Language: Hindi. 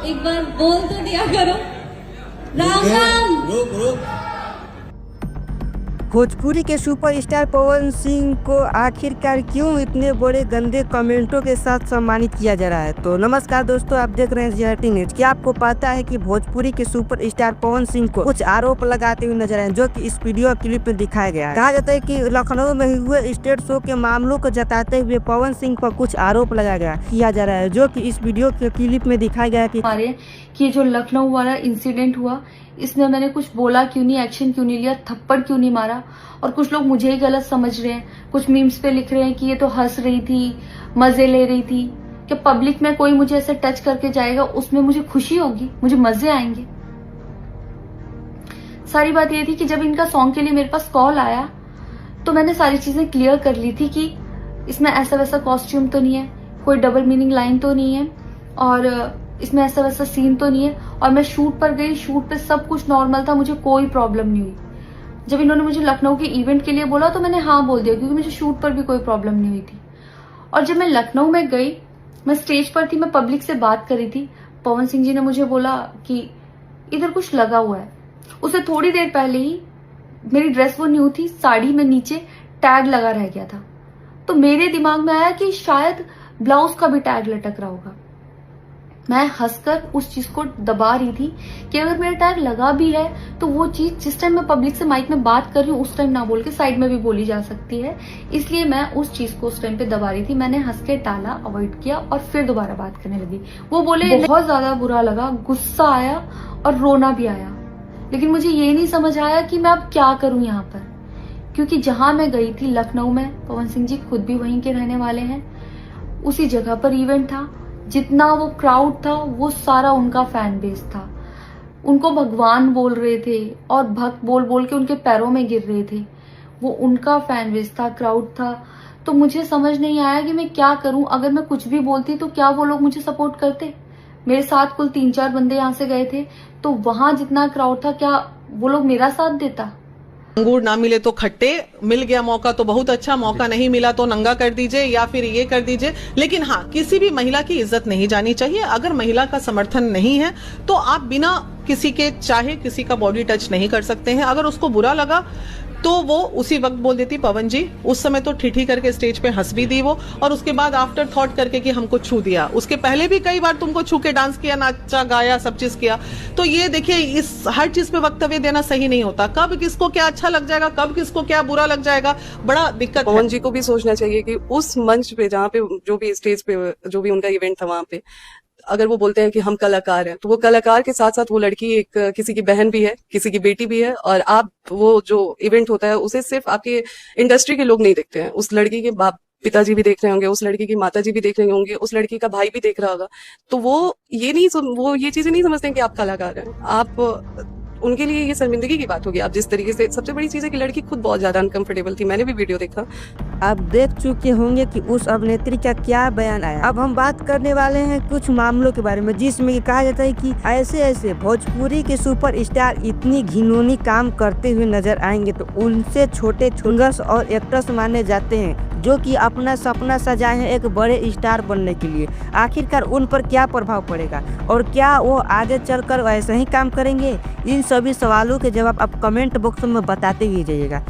एक बार बोल तो दिया करो। राम राम। रुक रुक। भोजपुरी के सुपरस्टार पवन सिंह को आखिरकार क्यों इतने बड़े गंदे कमेंटों के साथ सम्मानित किया जा रहा है। तो नमस्कार दोस्तों, आप देख रहे हैं जीआरटी न्यूज। क्या आपको पता है कि भोजपुरी के सुपरस्टार पवन सिंह को कुछ आरोप लगाते हुए नजर आए, जो कि इस वीडियो क्लिप में दिखाया गया है। कहा जाता है कि लखनऊ में हुए स्टेट शो के मामलों को जताते हुए पवन सिंह पर कुछ आरोप लगाया किया जा रहा है, जो कि इस वीडियो के क्लिप में दिखाया गया है कि जो लखनऊ वाला इंसिडेंट हुआ, इसमें मैंने कुछ बोला क्यों नहीं, एक्शन क्यों नहीं लिया, थप्पड़ क्यों नहीं मारा। और कुछ लोग मुझे ही गलत समझ रहे हैं, कुछ मीम्स पे लिख रहे हैं कि ये तो हंस रही थी, मजे ले रही थी। कि पब्लिक में कोई मुझे ऐसे टच करके जाएगा, उसमें मुझे खुशी होगी, मुझे मजे आएंगे। सारी बात ये थी कि जब इनका सॉन्ग के लिए मेरे पास कॉल आया तो मैंने सारी चीजें क्लियर कर ली थी कि इसमें ऐसा वैसा कॉस्ट्यूम तो नहीं है, कोई डबल मीनिंग लाइन तो नहीं है, और इसमें ऐसा वैसा सीन तो नहीं है। और मैं शूट पर गई, शूट पे सब कुछ नॉर्मल था, मुझे कोई प्रॉब्लम नहीं हुई। जब इन्होंने मुझे लखनऊ के इवेंट के लिए बोला तो मैंने हाँ बोल दिया, क्योंकि मुझे शूट पर भी कोई प्रॉब्लम नहीं हुई थी। और जब मैं लखनऊ में गई, मैं स्टेज पर थी, मैं पब्लिक से बात कर रही थी, पवन सिंह जी ने मुझे बोला कि इधर कुछ लगा हुआ है। उससे थोड़ी देर पहले ही मेरी ड्रेस वो न्यू थी, साड़ी में नीचे टैग लगा रह गया था। तो मेरे दिमाग में आया कि शायद ब्लाउज का भी टैग लटक रहा होगा। मैं हंसकर उस चीज को दबा रही थी कि अगर मेरा टैग लगा भी है तो वो चीज जिस टाइम मैं पब्लिक से माइक में बात कर रही हूँ उस टाइम ना बोल के साइड में भी बोली जा सकती है, इसलिए मैं उस चीज को उस टाइम पे दबा रही थी। मैंने हंस के टाला, अवॉइड किया और फिर दोबारा बात करने लगी। वो बोले, बहुत ज्यादा बुरा लगा, गुस्सा आया और रोना भी आया, लेकिन मुझे ये नहीं समझ आया कि मैं अब क्या करूं यहाँ पर, क्योंकि जहां मैं गई थी लखनऊ में, पवन सिंह जी खुद भी वहीं के रहने वाले हैं, उसी जगह पर इवेंट था। जितना वो क्राउड था वो सारा उनका फैन बेस था। उनको भगवान बोल रहे थे और भक्त बोल बोल के उनके पैरों में गिर रहे थे। वो उनका फैन बेस था, क्राउड था। तो मुझे समझ नहीं आया कि मैं क्या करूं। अगर मैं कुछ भी बोलती तो क्या वो लोग मुझे सपोर्ट करते। मेरे साथ कुल 3-4 बंदे यहाँ से गए थे, तो वहां जितना क्राउड था, क्या वो लोग मेरा साथ देता। अंगूर ना मिले तो खट्टे, मिल गया मौका तो बहुत अच्छा, मौका नहीं मिला तो नंगा कर दीजिए या फिर ये कर दीजिए। लेकिन हाँ, किसी भी महिला की इज्जत नहीं जानी चाहिए। अगर महिला का समर्थन नहीं है तो आप बिना किसी के चाहे किसी का बॉडी टच नहीं कर सकते हैं। अगर उसको बुरा लगा तो वो उसी वक्त बोल देती, पवन जी उस समय तो ठिठी करके स्टेज पे हंस भी दी वो, और उसके बाद आफ्टर थॉट करके कि हमको छू दिया। उसके पहले भी कई बार तुमको छू के डांस किया, नाचा गाया, सब चीज किया। तो ये देखिए, इस हर चीज पे वक्तव्य देना सही नहीं होता। कब किसको क्या अच्छा लग जाएगा, कब किसको क्या बुरा लग जाएगा, बड़ा दिक्कत। पवन जी को भी सोचना चाहिए कि उस मंच पे, जहाँ पे जो भी स्टेज पे जो भी उनका इवेंट था, वहां पे अगर वो बोलते हैं कि हम कलाकार हैं, तो वो कलाकार के साथ साथ वो लड़की एक किसी की बहन भी है, किसी की बेटी भी है। और आप वो जो इवेंट होता है उसे सिर्फ आपके इंडस्ट्री के लोग नहीं देखते हैं, उस लड़की के बाप पिताजी भी देख रहे होंगे, उस लड़की की माताजी भी देख रहे होंगे, उस लड़की का भाई भी देख रहा होगा। तो वो ये चीजें नहीं समझते हैं कि आप कलाकार हैं। आप उनके लिए ये शर्मिंदगी की बात होगी। आप जिस तरीके से, सबसे बड़ी चीज है कि लड़की खुद बहुत ज्यादा अनकंफर्टेबल थी, मैंने भी वीडियो देखा। आप देख चुके होंगे कि उस अभिनेत्री का क्या बयान आया। अब हम बात करने वाले हैं कुछ मामलों के बारे में, जिसमें कहा जाता है कि ऐसे ऐसे भोजपुरी के सुपरस्टार इतनी घिनौनी काम करते हुए नजर आएंगे तो उनसे छोटे छुंगस और एक्ट्रेस माने जाते हैं, जो कि अपना सपना सजाए हैं एक बड़े स्टार बनने के लिए। आखिरकार उन पर क्या प्रभाव पड़ेगा और क्या वो आगे चलकर वैसे ही काम करेंगे? इन सभी सवालों के जवाब आप कमेंट बॉक्स में बताते ही जाइएगा।